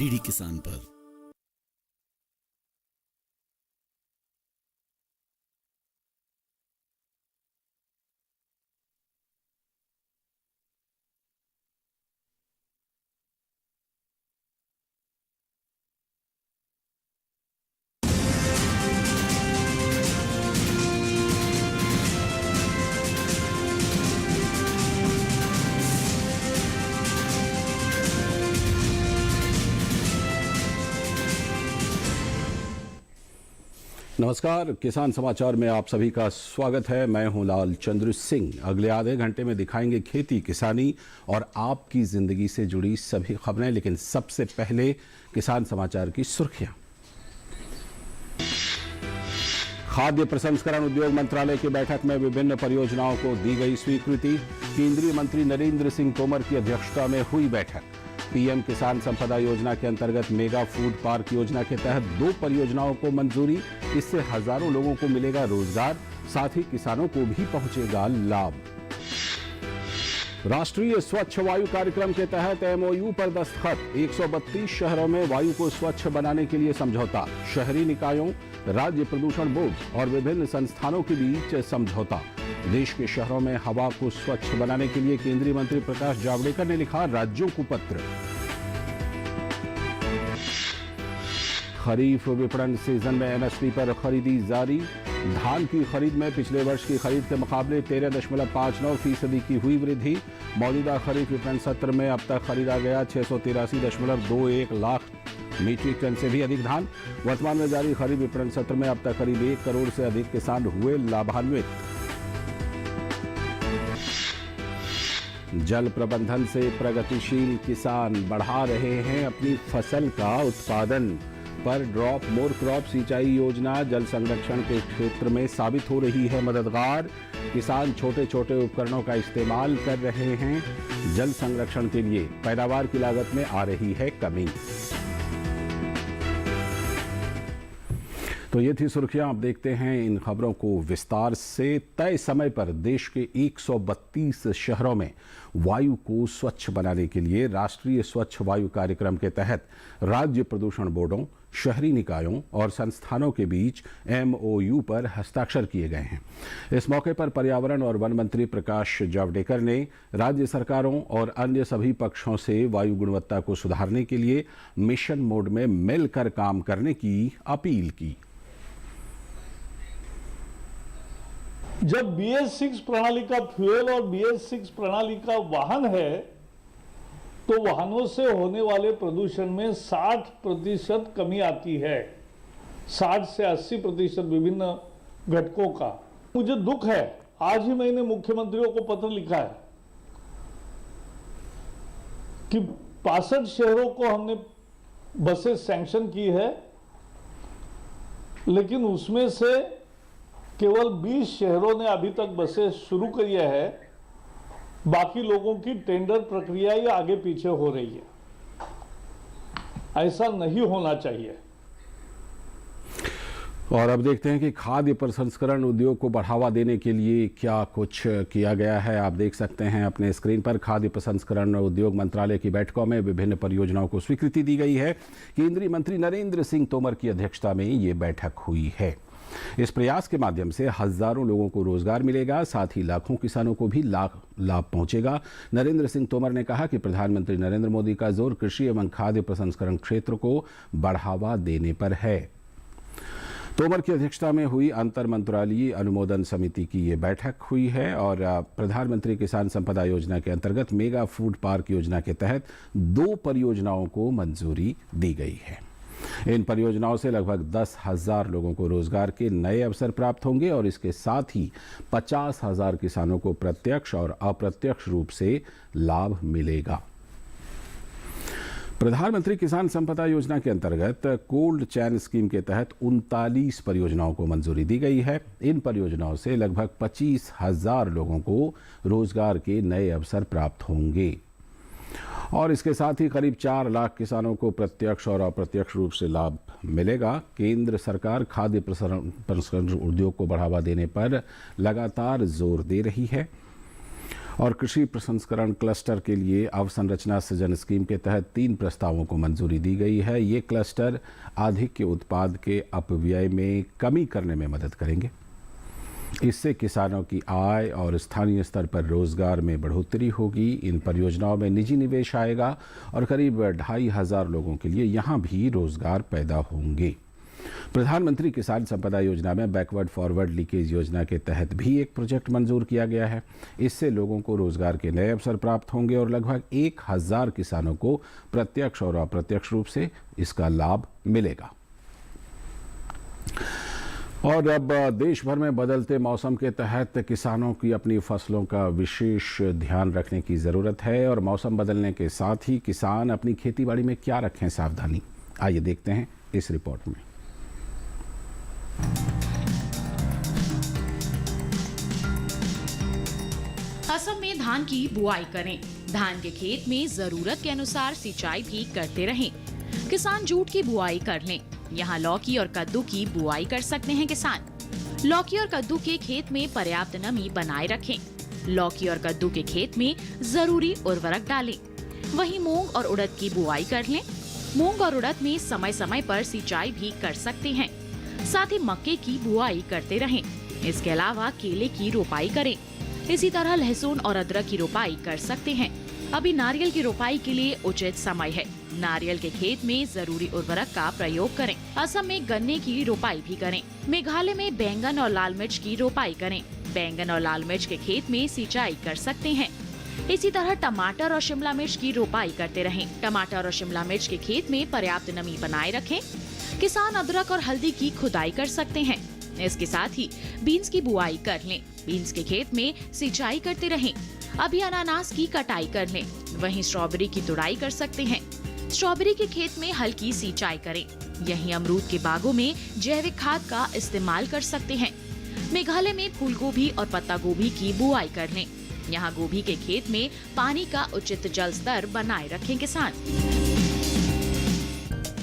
DD किसान पर। नमस्कार, किसान समाचार में आप सभी का स्वागत है। मैं हूं लाल चंद्र सिंह। अगले आधे घंटे में दिखाएंगे खेती किसानी और आपकी जिंदगी से जुड़ी सभी खबरें, लेकिन सबसे पहले किसान समाचार की सुर्खियां। खाद्य प्रसंस्करण उद्योग मंत्रालय की बैठक में विभिन्न परियोजनाओं को दी गई स्वीकृति। केंद्रीय मंत्री नरेंद्र सिंह तोमर की अध्यक्षता में हुई बैठक। पीएम किसान संपदा योजना के अंतर्गत मेगा फूड पार्क योजना के तहत 2 परियोजनाओं को मंजूरी। इससे हजारों लोगों को मिलेगा रोजगार, साथ ही किसानों को भी पहुंचेगा लाभ। राष्ट्रीय स्वच्छ वायु कार्यक्रम के तहत एमओयू पर दस्तखत। 132 शहरों में वायु को स्वच्छ बनाने के लिए समझौता। शहरी निकायों, राज्य प्रदूषण बोर्ड और विभिन्न संस्थानों के बीच समझौता। देश के शहरों में हवा को स्वच्छ बनाने के लिए केंद्रीय मंत्री प्रकाश जावड़ेकर ने लिखा राज्यों को पत्र। खरीफ विपणन सीजन में एमएसपी पर खरीदी जारी। धान की खरीद में पिछले वर्ष की खरीद के मुकाबले 13.59% की हुई वृद्धि। मौजूदा खरीफ विपणन सत्र में अब तक खरीदा गया 683.21 लाख मीट्रिक टन से भी अधिक धान। वर्तमान में जारी खरीफ विपणन सत्र में अब तक करीब 1 करोड़ से अधिक किसान हुए लाभान्वित। जल प्रबंधन से प्रगतिशील किसान बढ़ा रहे हैं अपनी फसल का उत्पादन। पर ड्रॉप मोर क्रॉप सिंचाई योजना जल संरक्षण के क्षेत्र में साबित हो रही है मददगार। किसान छोटे छोटे उपकरणों का इस्तेमाल कर रहे हैं। जल संरक्षण के लिए पैदावार की लागत में आ रही है कमी। तो ये थी सुर्खियां। आप देखते हैं इन खबरों को विस्तार से। तय समय पर देश के 132 शहरों में वायु को स्वच्छ बनाने के लिए राष्ट्रीय स्वच्छ वायु कार्यक्रम के तहत राज्य प्रदूषण बोर्डों, शहरी निकायों और संस्थानों के बीच एमओयू पर हस्ताक्षर किए गए हैं। इस मौके पर पर्यावरण और वन मंत्री प्रकाश जावड़ेकर ने राज्य सरकारों और अन्य सभी पक्षों से वायु गुणवत्ता को सुधारने के लिए मिशन मोड में मिलकर काम करने की अपील की। जब BS6 प्रणाली का फ्यूल और BS6 प्रणाली का वाहन है तो वाहनों से होने वाले प्रदूषण में 60% कमी आती है। 60 से 80% विभिन्न घटकों का। मुझे दुख है, आज ही मैंने मुख्यमंत्रियों को पत्र लिखा है कि 65 शहरों को हमने बसें सैंक्शन की है, लेकिन उसमें से केवल 20 शहरों ने अभी तक बसें शुरू करी है। बाकी लोगों की टेंडर प्रक्रिया ही आगे पीछे हो रही है। ऐसा नहीं होना चाहिए। और अब देखते हैं कि खाद्य प्रसंस्करण उद्योग को बढ़ावा देने के लिए क्या कुछ किया गया है। आप देख सकते हैं अपने स्क्रीन पर। खाद्य प्रसंस्करण उद्योग मंत्रालय की बैठकों में विभिन्न परियोजनाओं को स्वीकृति दी गई है। केंद्रीय मंत्री नरेंद्र सिंह तोमर की अध्यक्षता में ये बैठक हुई है। इस प्रयास के माध्यम से हजारों लोगों को रोजगार मिलेगा, साथ ही लाखों किसानों को भी लाभ पहुंचेगा। नरेंद्र सिंह तोमर ने कहा कि प्रधानमंत्री नरेंद्र मोदी का जोर कृषि एवं खाद्य प्रसंस्करण क्षेत्र को बढ़ावा देने पर है। तोमर की अध्यक्षता में हुई अंतर मंत्रालयीय अनुमोदन समिति की ये बैठक हुई है और प्रधानमंत्री किसान संपदा योजना के अंतर्गत मेगा फूड पार्क योजना के तहत 2 परियोजनाओं को मंजूरी दी गई है। इन परियोजनाओं से लगभग 10,000 लोगों को रोजगार के नए अवसर प्राप्त होंगे और इसके साथ ही 50,000 किसानों को प्रत्यक्ष और अप्रत्यक्ष रूप से लाभ मिलेगा। प्रधानमंत्री किसान संपदा योजना के अंतर्गत कोल्ड चैन स्कीम के तहत 39 परियोजनाओं को मंजूरी दी गई है। इन परियोजनाओं से लगभग 25,000 लोगों को रोजगार के नए अवसर प्राप्त होंगे और इसके साथ ही करीब 4 लाख किसानों को प्रत्यक्ष और अप्रत्यक्ष रूप से लाभ मिलेगा। केंद्र सरकार खाद्य प्रसंस्करण उद्योग को बढ़ावा देने पर लगातार जोर दे रही है और कृषि प्रसंस्करण क्लस्टर के लिए अवसंरचना सृजन स्कीम के तहत 3 प्रस्तावों को मंजूरी दी गई है। ये क्लस्टर अधिक के उत्पाद के अपव्यय में कमी करने में मदद करेंगे। इससे किसानों की आय और स्थानीय स्तर पर रोजगार में बढ़ोतरी होगी। इन परियोजनाओं में निजी निवेश आएगा और करीब 2,500 लोगों के लिए यहाँ भी रोजगार पैदा होंगे। प्रधानमंत्री किसान संपदा योजना में बैकवर्ड फॉरवर्ड लीकेज योजना के तहत भी एक प्रोजेक्ट मंजूर किया गया है। इससे लोगों को रोजगार के नए अवसर प्राप्त होंगे और लगभग 1,000 किसानों को प्रत्यक्ष और अप्रत्यक्ष रूप से इसका लाभ मिलेगा। और अब देश भर में बदलते मौसम के तहत किसानों की अपनी फसलों का विशेष ध्यान रखने की ज़रूरत है और मौसम बदलने के साथ ही किसान अपनी खेतीबाड़ी में क्या रखें सावधानी, आइए देखते हैं इस रिपोर्ट में। असम में धान की बुआई करें। धान के खेत में जरूरत के अनुसार सिंचाई भी करते रहें। किसान जूट की बुआई कर लें। यहाँ लौकी और कद्दू की बुआई कर सकते हैं किसान। लौकी और कद्दू के खेत में पर्याप्त नमी बनाए रखें। लौकी और कद्दू के खेत में जरूरी उर्वरक डालें। वहीं मूंग और उड़द की बुआई कर लें। मूंग और उड़द में समय समय पर सिंचाई भी कर सकते हैं। साथ ही मक्के की बुआई करते रहें। इसके अलावा केले की रोपाई करें। इसी तरह लहसुन और अदरक की रोपाई कर सकते हैं। अभी नारियल की रोपाई के लिए उचित समय है। नारियल के खेत में जरूरी उर्वरक का प्रयोग करें। असम में गन्ने की रोपाई भी करें। मेघालय में बैंगन और लाल मिर्च की रोपाई करें। बैंगन और लाल मिर्च के खेत में सिंचाई कर सकते हैं। इसी तरह टमाटर और शिमला मिर्च की रोपाई करते रहें। टमाटर और शिमला मिर्च के खेत में पर्याप्त नमी बनाए रखें। किसान अदरक और हल्दी की खुदाई कर सकते हैं। इसके साथ ही बीन्स की बुआई कर लें। बीन्स के खेत में सिंचाई करते रहें। अभी अनानास की कटाई कर लें। वहीं स्ट्रॉबेरी की तुड़ाई कर सकते हैं। स्ट्रॉबेरी के खेत में हल्की सिंचाई करें। यहीं अमरूद के बागों में जैविक खाद का इस्तेमाल कर सकते हैं। मेघालय में फूल गोभी और पत्ता गोभी की बुआई कर लें। यहाँ गोभी के खेत में पानी का उचित जल स्तर बनाए रखें किसान।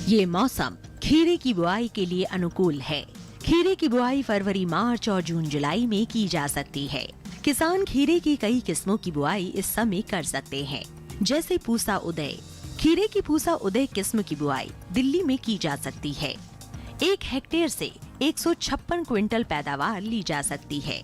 ये मौसम खीरे की बुआई के लिए अनुकूल है। खीरे की बुआई फरवरी, मार्च और जून जुलाई में की जा सकती है। किसान खीरे की कई किस्मों की बुआई इस समय कर सकते हैं, जैसे पूसा उदय। खीरे की पूसा उदय किस्म की बुआई दिल्ली में की जा सकती है। 1 हेक्टेयर से 156 क्विंटल पैदावार ली जा सकती है।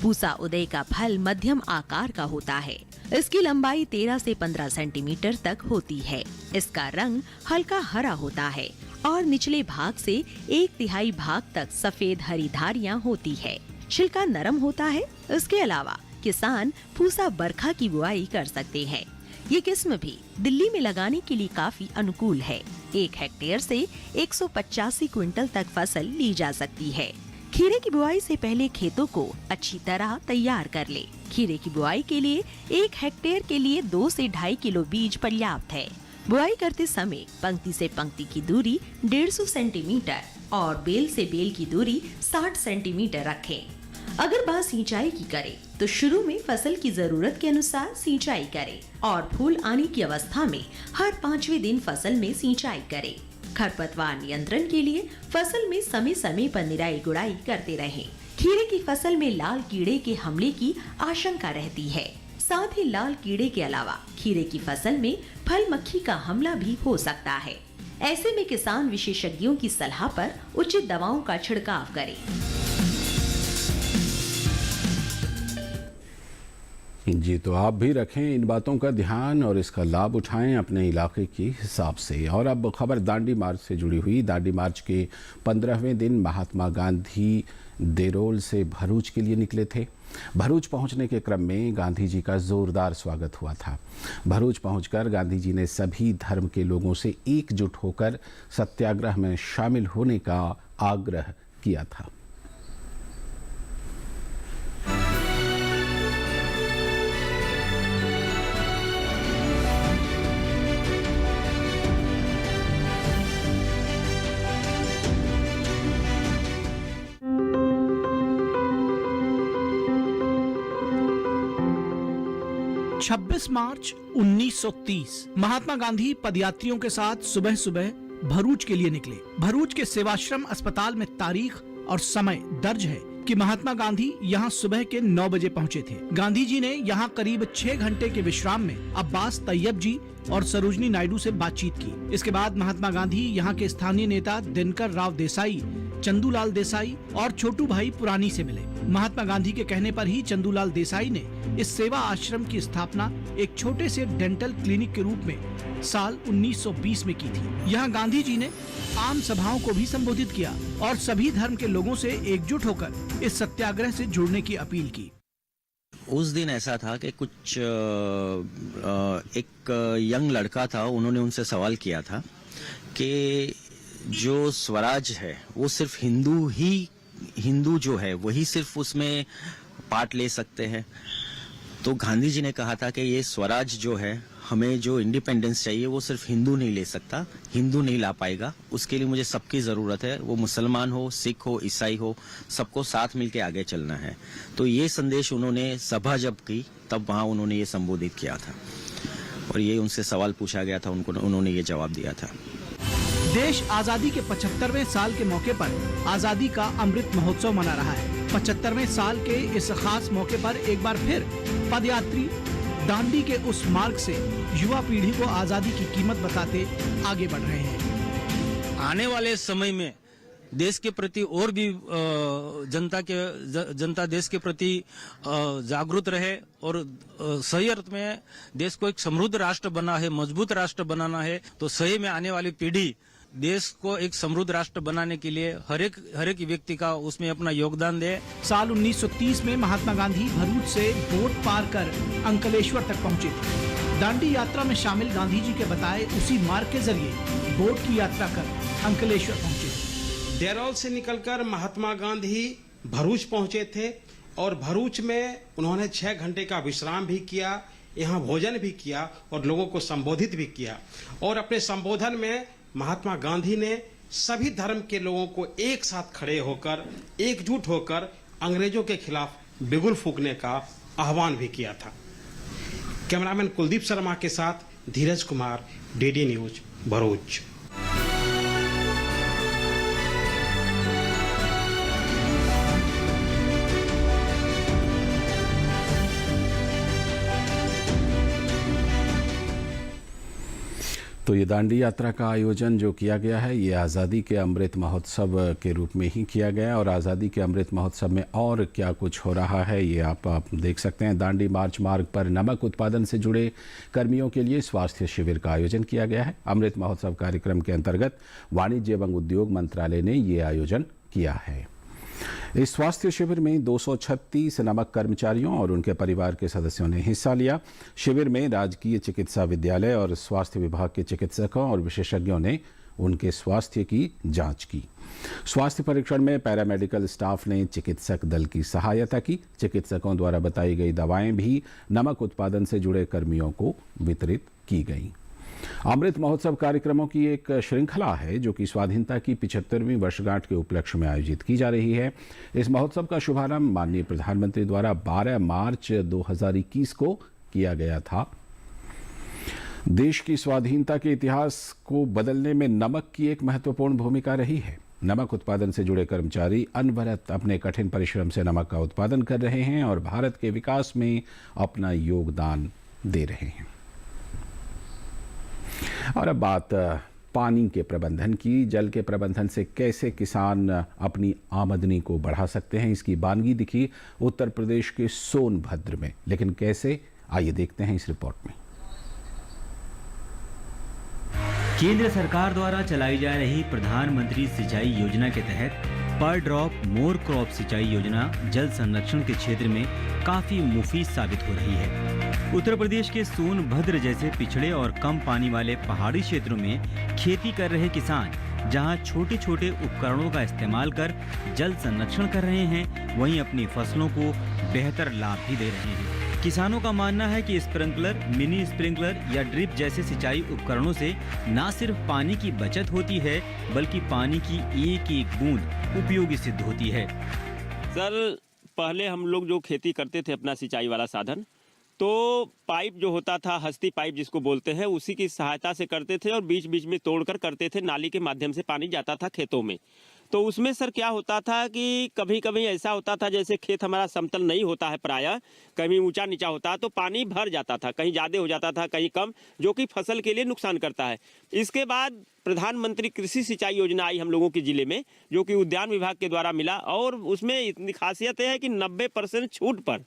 पूसा उदय का फल मध्यम आकार का होता है। इसकी लंबाई 13 से 15 सेंटीमीटर तक होती है। इसका रंग हल्का हरा होता है और निचले भाग से 1/3 भाग तक सफेद हरी धारियां होती है। छिलका नरम होता है। इसके अलावा किसान पूसा बरखा की बुआई कर सकते हैं। ये किस्म भी दिल्ली में लगाने के लिए काफी अनुकूल है। 1 हेक्टेयर से 185 क्विंटल तक फसल ली जा सकती है। खीरे की बुआई से पहले खेतों को अच्छी तरह तैयार कर ले। खीरे की बुआई के लिए 1 हेक्टेयर के लिए 2 से 2.5 किलो बीज पर्याप्त है। बुआई करते समय पंक्ति से पंक्ति की दूरी 150 सेंटीमीटर और बेल से बेल की दूरी 60 सेंटीमीटर रखें। अगर बात सिंचाई की करें तो शुरू में फसल की जरूरत के अनुसार सिंचाई करें और फूल आने की अवस्था में हर 5वें दिन फसल में सिंचाई करें। खरपतवार नियंत्रण के लिए फसल में समय समय पर निराई गुड़ाई करते रहें। खीरे की फसल में लाल कीड़े के हमले की आशंका रहती है। साथ ही लाल कीड़े के अलावा खीरे की फसल में फल मक्खी का हमला भी हो सकता है। ऐसे में किसान विशेषज्ञों की सलाह पर उचित दवाओं का छिड़काव करें। जी, तो आप भी रखें इन बातों का ध्यान और इसका लाभ उठाएं अपने इलाके के हिसाब से। और अब खबर दांडी मार्च से जुड़ी हुई। दांडी मार्च के 15वें दिन महात्मा गांधी देरोल से भरूच के लिए निकले थे। भरूच पहुंचने के क्रम में गांधी जी का जोरदार स्वागत हुआ था। भरूच पहुंचकर गांधी जी ने सभी धर्म के लोगों से एकजुट होकर सत्याग्रह में शामिल होने का आग्रह किया था। छब्बीस मार्च 1930 महात्मा गांधी पदयात्रियों के साथ सुबह सुबह भरूच के लिए निकले। भरूच के सेवाश्रम अस्पताल में तारीख और समय दर्ज है। कि महात्मा गांधी यहाँ सुबह के 9 बजे पहुँचे थे। गांधी जी ने यहाँ करीब 6 घंटे के विश्राम में अब्बास तैयब जी और सरोजनी नायडू से बातचीत की। इसके बाद महात्मा गांधी यहाँ के स्थानीय नेता दिनकर राव देसाई, चंदूलाल देसाई और छोटू भाई पुरानी से मिले। महात्मा गांधी के कहने पर ही चंदूलाल देसाई ने इस सेवा आश्रम की स्थापना एक छोटे से डेंटल क्लिनिक के रूप में साल 1920 में की थी। यहाँ गांधी जी ने आम सभाओं को भी संबोधित किया और सभी धर्म के लोगों से एकजुट होकर इस सत्याग्रह से जुड़ने की अपील की। उस दिन ऐसा था कि कुछ एक यंग लड़का था, उन्होंने उनसे सवाल किया था कि जो स्वराज है वो सिर्फ हिंदू जो है वही सिर्फ उसमें पार्ट ले सकते हैं। तो गांधी जी ने कहा था कि ये स्वराज जो है, हमें जो इंडिपेंडेंस चाहिए वो सिर्फ हिंदू नहीं ले सकता, हिंदू नहीं ला पाएगा, उसके लिए मुझे सबकी ज़रूरत है, वो मुसलमान हो, सिख हो, ईसाई हो, सबको साथ मिलके आगे चलना है। तो ये संदेश उन्होंने सभा जब की तब वहाँ उन्होंने ये संबोधित किया था और ये उनसे सवाल पूछा गया था, उन्होंने ये जवाब दिया था। देश आजादी के 75वें साल के मौके पर आजादी का अमृत महोत्सव मना रहा है। 75वें साल के इस खास मौके पर एक बार फिर पदयात्री दांडी के उस मार्ग से युवा पीढ़ी को आजादी की कीमत बताते आगे बढ़ रहे हैं। आने वाले समय में देश के प्रति और भी जनता देश के प्रति जागरूक रहे और सही अर्थ में देश को एक समृद्ध राष्ट्र बना है, मजबूत राष्ट्र बनाना है। तो सही में आने वाली पीढ़ी देश को एक समृद्ध राष्ट्र बनाने के लिए हर एक व्यक्ति का उसमें अपना योगदान दे। साल 1930 में महात्मा गांधी भरूच से बोट पार कर अंकलेश्वर तक पहुंचे थे। दांडी यात्रा में शामिल गांधी जी के बताए उसी मार्ग के जरिए बोट की यात्रा कर अंकलेश्वर पहुंचे। देरौल से निकलकर महात्मा गांधी भरूच पहुंचे थे और भरूच में उन्होंने 6 घंटे का विश्राम भी किया, यहाँ भोजन भी किया और लोगों को संबोधित भी किया। और अपने संबोधन में महात्मा गांधी ने सभी धर्म के लोगों को एक साथ खड़े होकर, एकजुट होकर अंग्रेजों के खिलाफ बिगुल फूंकने का आह्वान भी किया था। कैमरामैन कुलदीप शर्मा के साथ धीरज कुमार, डीडी न्यूज, भरूच। तो ये दांडी यात्रा का आयोजन जो किया गया है ये आज़ादी के अमृत महोत्सव के रूप में ही किया गया है और आज़ादी के अमृत महोत्सव में और क्या कुछ हो रहा है ये आप देख सकते हैं। दांडी मार्च मार्ग पर नमक उत्पादन से जुड़े कर्मियों के लिए स्वास्थ्य शिविर का आयोजन किया गया है। अमृत महोत्सव कार्यक्रम के अंतर्गत वाणिज्य एवं उद्योग मंत्रालय ने ये आयोजन किया है। इस स्वास्थ्य शिविर में 236 नमक कर्मचारियों और उनके परिवार के सदस्यों ने हिस्सा लिया। शिविर में राजकीय चिकित्सा विद्यालय और स्वास्थ्य विभाग के चिकित्सकों और विशेषज्ञों ने उनके स्वास्थ्य की जांच की। स्वास्थ्य परीक्षण में पैरामेडिकल स्टाफ ने चिकित्सक दल की सहायता की। चिकित्सकों द्वारा बताई गई दवाएं भी नमक उत्पादन से जुड़े कर्मियों को वितरित की गई। अमृत महोत्सव कार्यक्रमों की एक श्रृंखला है जो कि स्वाधीनता की 75वीं वर्षगांठ के उपलक्ष्य में आयोजित की जा रही है। इस महोत्सव का शुभारंभ माननीय प्रधानमंत्री द्वारा 12 मार्च 2021 को किया गया था। देश की स्वाधीनता के इतिहास को बदलने में नमक की एक महत्वपूर्ण भूमिका रही है। नमक उत्पादन से जुड़े कर्मचारी अनवरत अपने कठिन परिश्रम से नमक का उत्पादन कर रहे हैं और भारत के विकास में अपना योगदान दे रहे हैं। और अब बात पानी के प्रबंधन की। जल के प्रबंधन से कैसे किसान अपनी आमदनी को बढ़ा सकते हैं, इसकी बानगी दिखी उत्तर प्रदेश के सोनभद्र में। लेकिन कैसे, आइए देखते हैं इस रिपोर्ट में। केंद्र सरकार द्वारा चलाई जा रही प्रधानमंत्री सिंचाई योजना के तहत पर ड्रॉप मोर क्रॉप सिंचाई योजना जल संरक्षण के क्षेत्र में काफी मुफीद साबित हो रही है। उत्तर प्रदेश के सोनभद्र जैसे पिछड़े और कम पानी वाले पहाड़ी क्षेत्रों में खेती कर रहे किसान जहां छोटे छोटे उपकरणों का इस्तेमाल कर जल संरक्षण कर रहे हैं, वहीं अपनी फसलों को बेहतर लाभ भी दे रहे हैं। किसानों का मानना है कि स्प्रिंकलर, मिनी स्प्रिंकलर या ड्रिप जैसे सिंचाई उपकरणों से न सिर्फ पानी की बचत होती है बल्कि पानी की एक एक बूंद उपयोगी सिद्ध होती है। सर, पहले हम लोग जो खेती करते थे अपना सिंचाई वाला साधन, तो पाइप जो होता था, हस्ती पाइप जिसको बोलते हैं, उसी की सहायता से करते थे और बीच बीच में तोड़कर करते थे। नाली के माध्यम से पानी जाता था खेतों में। तो उसमें सर क्या होता था कि कभी कभी ऐसा होता था जैसे खेत हमारा समतल नहीं होता है, प्रायः कहीं ऊंचा नीचा होता है तो पानी भर जाता था, कहीं ज़्यादा हो जाता था कहीं कम, जो कि फसल के लिए नुकसान करता है। इसके बाद प्रधानमंत्री कृषि सिंचाई योजना आई हम लोगों के ज़िले में, जो कि उद्यान विभाग के द्वारा मिला, और उसमें इतनी खासियत है कि 90% छूट पर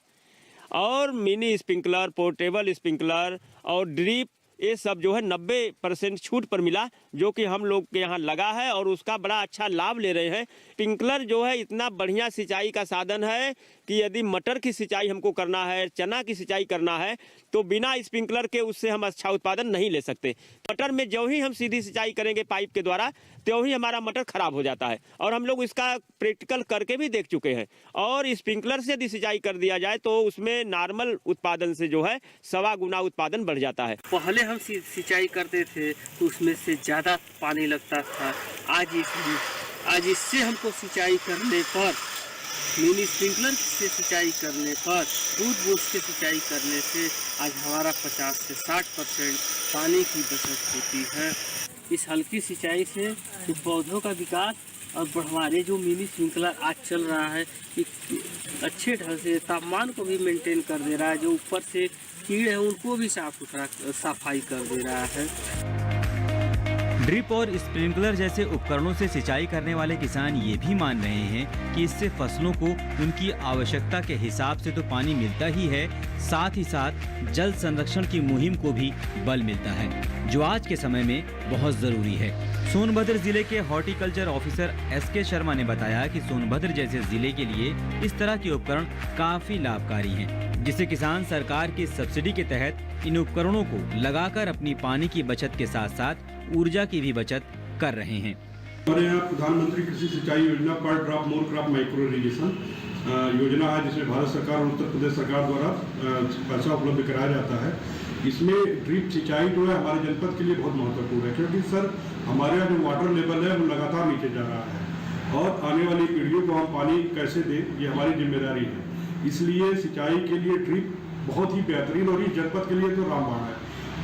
और मिनी स्प्रिंकलर, पोर्टेबल स्प्रिंकलर और ड्रिप, ये सब जो है 90% छूट पर मिला, जो कि हम लोग के यहाँ लगा है और उसका बड़ा अच्छा लाभ ले रहे हैं। स्प्रिंकलर जो है इतना बढ़िया सिंचाई का साधन है कि यदि मटर की सिंचाई हमको करना है, चना की सिंचाई करना है, तो बिना स्प्रिंकलर के उससे हम अच्छा उत्पादन नहीं ले सकते। मटर में जो ही हम सीधी सिंचाई करेंगे पाइप के द्वारा, तो ही हमारा मटर खराब हो जाता है, और हम लोग इसका प्रैक्टिकल करके भी देख चुके हैं। और स्प्रिंकलर से यदि सिंचाई कर दिया जाए तो उसमें नॉर्मल उत्पादन से जो है 1.25 गुना उत्पादन बढ़ जाता है। पहले हम सिंचाई करते थे तो उसमें से ज़्यादा पानी लगता था। आज इससे हमको सिंचाई करने पर, मिनी स्प्रिंकलर से सिंचाई करने पर, दूध बूस के सिंचाई करने से आज हमारा 50 से 60% पानी की बचत होती है। इस हल्की सिंचाई से पौधों का विकास और हमारे जो मिनी स्प्रिंकलर आज चल रहा है कि अच्छे ढंग से तापमान को भी मेंटेन कर दे रहा है, जो ऊपर से कीड़े हैं उनको भी साफ सुथरा सफाई कर दे रहा है। ड्रिप और स्प्रिंकलर जैसे उपकरणों से सिंचाई करने वाले किसान ये भी मान रहे हैं कि इससे फसलों को उनकी आवश्यकता के हिसाब से तो पानी मिलता ही है, साथ ही साथ जल संरक्षण की मुहिम को भी बल मिलता है, जो आज के समय में बहुत जरूरी है। सोनभद्र जिले के हॉर्टिकल्चर ऑफिसर SK शर्मा ने बताया कि सोनभद्र जैसे जिले के लिए इस तरह के उपकरण काफी लाभकारी हैं, जिससे किसान सरकार की सब्सिडी के तहत इन उपकरणों को लगाकर अपनी पानी की बचत के साथ साथ ऊर्जा की भी बचत कर रहे हैं। हमारे यहाँ प्रधानमंत्री कृषि सिंचाई योजना पर drop more crop micro irrigation योजना है, जिसमें भारत सरकार और उत्तर प्रदेश सरकार द्वारा पैसा उपलब्ध कराया जाता है। इसमें ड्रिप सिंचाई जो है हमारे जनपद के लिए बहुत महत्वपूर्ण है, क्योंकि सर हमारे यहाँ जो वाटर लेवल है वो लगातार नीचे जा रहा है और आने वाली पीढ़ियों को हम पानी कैसे दें ये हमारी जिम्मेदारी है। इसलिए सिंचाई के लिए ड्रिप बहुत ही बेहतरीन और इस जनपद के लिए तो रामबाण है।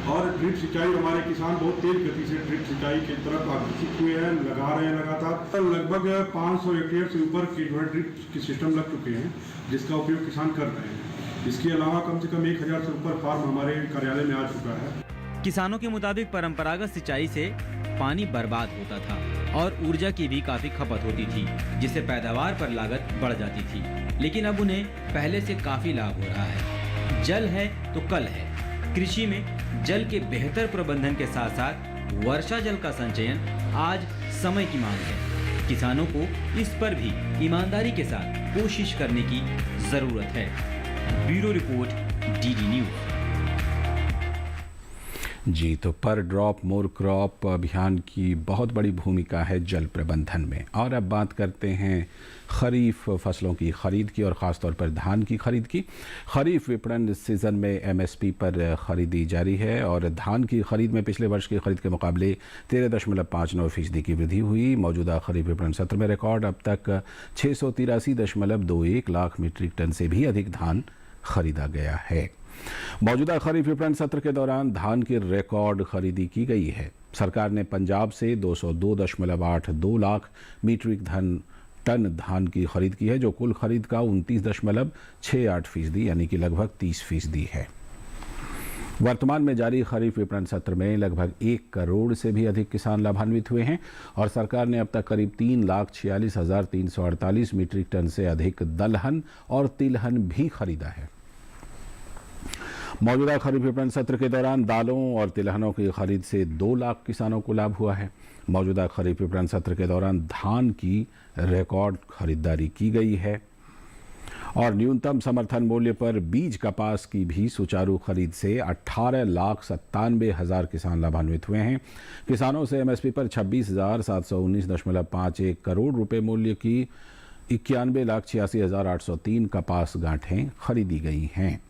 और ड्रिप सिंचाई हमारे किसान बहुत तेज गति से ड्रिप सिंचाई की तरफ आकर्षित हुए हैं, लगा रहे हैं लगातार। लगभग 500 हेक्टेयर से ऊपर की जो है ड्रिप की सिस्टम लग चुके हैं, जिसका उपयोग किसान कर रहे हैं। इसके अलावा कम से कम 1000 से ऊपर फार्म हमारे कार्यालय में आ चुका है। किसानों के मुताबिक परंपरागत सिंचाई से पानी बर्बाद होता था और ऊर्जा की भी काफी खपत होती थी, जिससे पैदावार पर लागत बढ़ जाती थी, लेकिन अब उन्हें पहले से काफी लाभ हो रहा है। जल है तो कल है। कृषि में जल के बेहतर प्रबंधन के साथ साथ वर्षा जल का संचयन आज समय की मांग है। किसानों को इस पर भी ईमानदारी के साथ कोशिश करने की जरूरत है। Bureau report, DD news. जी, तो पर ड्रॉप मोर क्रॉप अभियान की बहुत बड़ी भूमिका है जल प्रबंधन में। और अब बात करते हैं खरीफ फसलों की खरीद की और ख़ास तौर पर धान की खरीद की। खरीफ विपणन सीजन में MSP पर खरीदी जारी है और धान की खरीद में पिछले वर्ष की खरीद के मुकाबले 13.59% की वृद्धि हुई। मौजूदा खरीफ विपणन सत्र में रिकॉर्ड अब तक 683.21 लाख मीट्रिक टन से भी अधिक धान खरीदा गया है। मौजूदा खरीफ विपणन सत्र के दौरान धान की रिकॉर्ड खरीदी की गई है। सरकार ने पंजाब से 202.82 लाख मीट्रिक टन धान की खरीद की है, जो कुल खरीद का 29.68% यानी कि लगभग 30% है। वर्तमान में जारी खरीफ विपणन सत्र में लगभग 1 करोड़ से भी अधिक किसान लाभान्वित हुए हैं और सरकार ने अब तक करीब 3,46,348 मीट्रिक टन से अधिक दलहन और तिलहन भी खरीदा है। मौजूदा खरीफ विपणन सत्र के दौरान दालों और तिलहनों की खरीद से 2 लाख किसानों को लाभ हुआ है। मौजूदा खरीफ विपणन सत्र के दौरान धान की रिकॉर्ड खरीदारी की गई है और न्यूनतम समर्थन मूल्य पर बीज कपास की भी सुचारू खरीद से 18,97,000 किसान लाभान्वित हुए हैं। किसानों से MSP पर 26,719.51 करोड़ रुपए मूल्य की 91,86,803 कपास गांठें खरीदी गई हैं।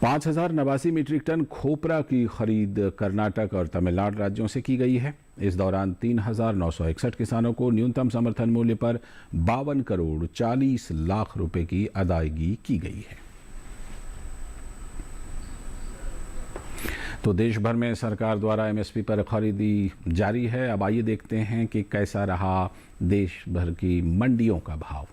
5,089 मीट्रिक टन खोपरा की खरीद कर्नाटक और तमिलनाडु राज्यों से की गई है। इस दौरान 3,961 किसानों को न्यूनतम समर्थन मूल्य पर 52 करोड़ 40 लाख रुपए की अदायगी की गई है। तो देश भर में सरकार द्वारा एमएसपी पर खरीदी जारी है। अब आइए देखते हैं कि कैसा रहा देश भर की मंडियों का भाव।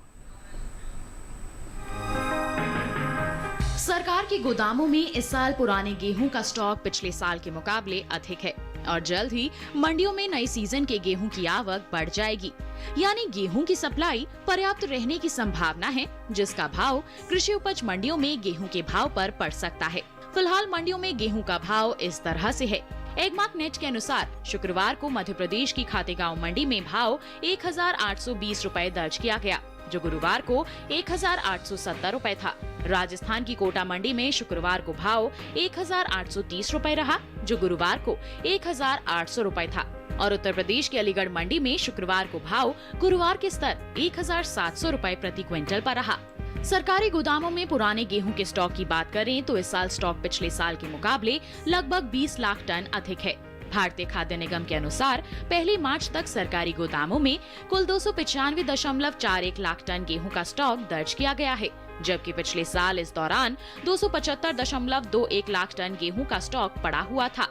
सरकार के गोदामों में इस साल पुराने गेहूं का स्टॉक पिछले साल के मुकाबले अधिक है और जल्द ही मंडियों में नए सीजन के गेहूं की आवक बढ़ जाएगी। यानी गेहूं की सप्लाई पर्याप्त रहने की संभावना है, जिसका भाव कृषि उपज मंडियों में गेहूं के भाव पर पड़ सकता है। फिलहाल मंडियों में गेहूं का भाव इस तरह से है। एगमार्क नेट के अनुसार शुक्रवार को मध्य प्रदेश की खातेगांव मंडी में भाव 1820 रुपए दर्ज किया गया, जो गुरुवार को 1870 रुपए था। राजस्थान की कोटा मंडी में शुक्रवार को भाव 1830 रुपए रहा, जो गुरुवार को 1800 रुपए था। और उत्तर प्रदेश के अलीगढ़ मंडी में शुक्रवार को भाव गुरुवार के स्तर 1700 रुपए प्रति क्विंटल पर रहा। सरकारी गोदामों में पुराने गेहूं के स्टॉक की बात करें तो इस साल स्टॉक पिछले साल के मुकाबले लगभग 20 लाख टन अधिक है। भारतीय खाद्य निगम के अनुसार पहली मार्च तक सरकारी गोदामों में कुल 295.41 लाख टन गेहूं का स्टॉक दर्ज किया गया है, जबकि पिछले साल इस दौरान 275.21 लाख टन गेहूं का स्टॉक पड़ा हुआ था।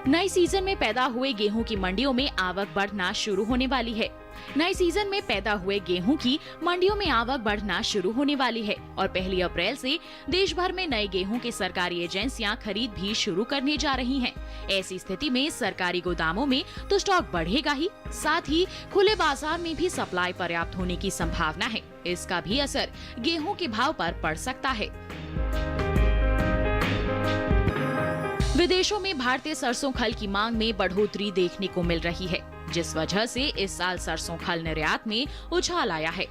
नए सीजन में पैदा हुए गेहूं की मंडियों में आवक बढ़ना शुरू होने वाली है। नए सीजन में पैदा हुए गेहूं की मंडियों में आवक बढ़ना शुरू होने वाली है और 1 अप्रैल से देश भर में नए गेहूं की सरकारी एजेंसियां खरीद भी शुरू करने जा रही हैं। ऐसी स्थिति में सरकारी गोदामों में तो स्टॉक बढ़ेगा ही, साथ ही खुले बाजार में भी सप्लाई पर्याप्त होने की संभावना है। इसका भी असर गेहूं के भाव पर पड़ सकता है। विदेशों में भारतीय सरसों खल की मांग में बढ़ोतरी देखने को मिल रही है, जिस वजह से इस साल सरसों खल निर्यात में उछाल आया है।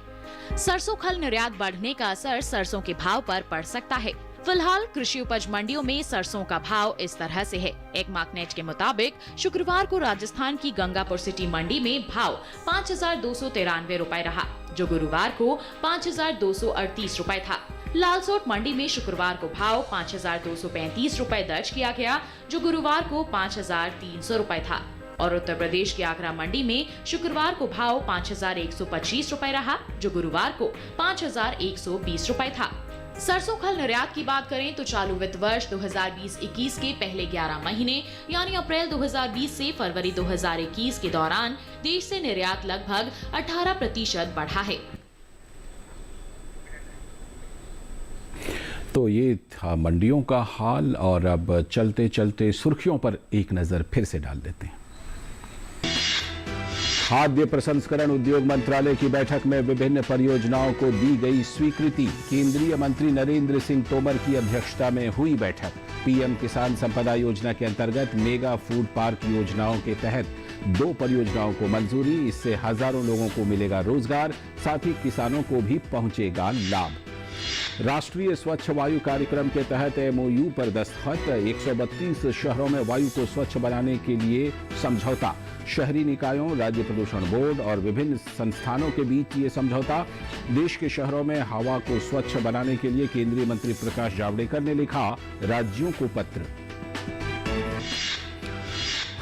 सरसों खल निर्यात बढ़ने का असर सरसों के भाव पर पड़ सकता है। फिलहाल कृषि उपज मंडियों में सरसों का भाव इस तरह से है। एगमार्क नेट के मुताबिक शुक्रवार को राजस्थान की गंगापुर सिटी मंडी में भाव 5293 रुपए रहा, जो गुरुवार को 5238 रुपए था। लालसोट मंडी में शुक्रवार को भाव 5235 रुपए दर्ज किया गया, जो गुरुवार को 5300 रुपए था। और उत्तर प्रदेश की आगरा मंडी में शुक्रवार को भाव 5125 रुपए रहा, जो गुरुवार को 5120 रुपए था। सरसों खल निर्यात की बात करें तो चालू वित्त वर्ष 2020-21 के पहले 11 महीने यानी अप्रैल 2020 से फरवरी 2021 के दौरान देश से निर्यात लगभग 18% बढ़ा है। तो ये था मंडियों का हाल और अब चलते चलते सुर्खियों पर एक नजर फिर से डाल देते हैं। खाद्य प्रसंस्करण उद्योग मंत्रालय की बैठक में विभिन्न परियोजनाओं को दी गई स्वीकृति। केंद्रीय मंत्री नरेंद्र सिंह तोमर की अध्यक्षता में हुई बैठक। पीएम किसान संपदा योजना के अंतर्गत मेगा फूड पार्क योजनाओं के तहत 2 परियोजनाओं को मंजूरी। इससे हजारों लोगों को मिलेगा रोजगार, साथ ही किसानों को भी पहुंचेगा लाभ। राष्ट्रीय स्वच्छ वायु कार्यक्रम के तहत एमओयू पर दस्तखत। 132 शहरों में वायु को स्वच्छ बनाने के लिए समझौता। शहरी निकायों, राज्य प्रदूषण बोर्ड और विभिन्न संस्थानों के बीच ये समझौता। देश के शहरों में हवा को स्वच्छ बनाने के लिए केंद्रीय मंत्री प्रकाश जावड़ेकर ने लिखा राज्यों को पत्र।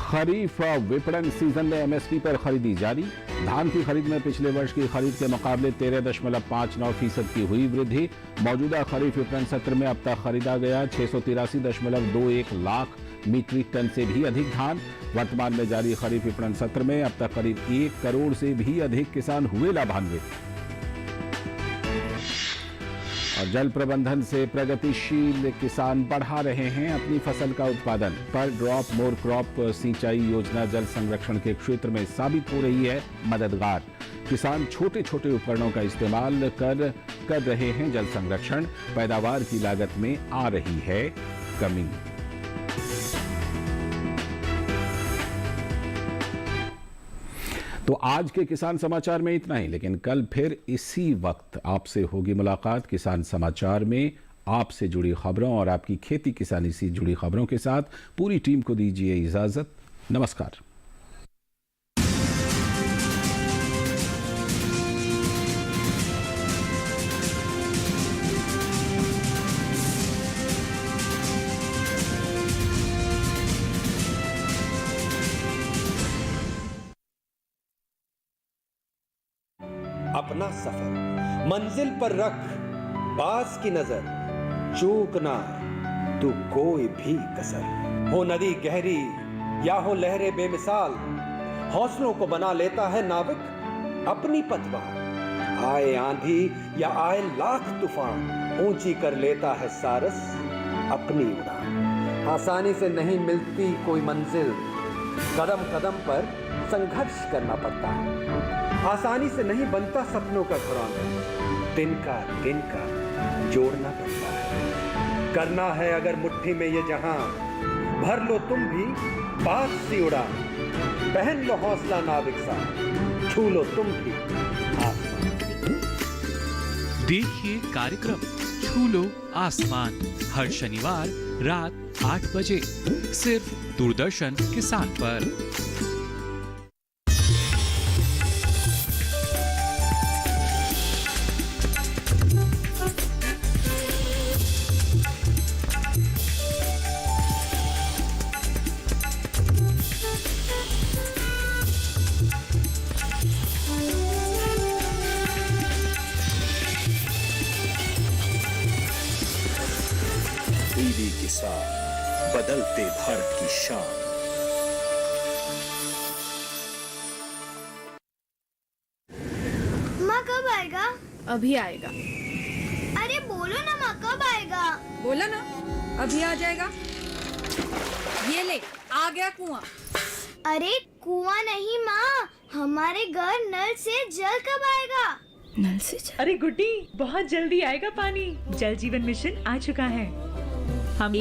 खरीफ विपणन सीजन में एमएसपी पर खरीदी जारी। धान की खरीद में पिछले वर्ष की खरीद के मुकाबले 13.59% की हुई वृद्धि। मौजूदा खरीफ विपणन सत्र में अब तक खरीदा गया 683.21 लाख मीट्रिक टन से भी अधिक धान। वर्तमान में जारी खरीफ विपणन सत्र में अब तक करीब 1 करोड़ से भी अधिक किसान हुए लाभान्वित। और जल प्रबंधन से प्रगतिशील किसान बढ़ा रहे हैं अपनी फसल का उत्पादन। पर ड्रॉप मोर क्रॉप सिंचाई योजना जल संरक्षण के क्षेत्र में साबित हो रही है मददगार। किसान छोटे छोटे उपकरणों का इस्तेमाल कर रहे हैं जल संरक्षण। पैदावार की लागत में आ रही है कमी। तो आज के किसान समाचार में इतना ही, लेकिन कल फिर इसी वक्त आपसे होगी मुलाकात किसान समाचार में आपसे जुड़ी खबरों और आपकी खेती किसानी से जुड़ी खबरों के साथ। पूरी टीम को दीजिए इजाजत। नमस्कार। अपना सफर मंजिल पर रख, पास की नजर चूक ना, तू कोई भी कसर, हो नदी गहरी या हो लहरें बेमिसाल, हौसलों को बना लेता है नाविक अपनी पतवार। आए आंधी या आए लाख तूफान, ऊंची कर लेता है सारस अपनी उड़ान। आसानी से नहीं मिलती कोई मंजिल, कदम कदम पर संघर्ष करना पड़ता है। आसानी से नहीं बनता सपनों का घरौंदा, दिन का जोड़ना पड़ता है। करना है अगर मुट्ठी में ये जहां, भर लो तुम भी बात सी उड़ान। पहन लो हौसला नाविक सा, छू लो तुम भी आसमान। देखिए कार्यक्रम छू लो आसमान हर शनिवार रात 8 बजे सिर्फ दूरदर्शन किसान पर। टीवी किसान, बदलते भारत की शान। माँ कब आएगा? अभी आएगा। अरे बोलो ना माँ कब आएगा? बोला ना अभी आ जाएगा। ये ले आ गया कुआं। अरे कुआं नहीं माँ, हमारे घर नल से जल कब आएगा? नल से जल? अरे गुड्डी बहुत जल्दी आएगा पानी। जल जीवन मिशन आ चुका है। हम 1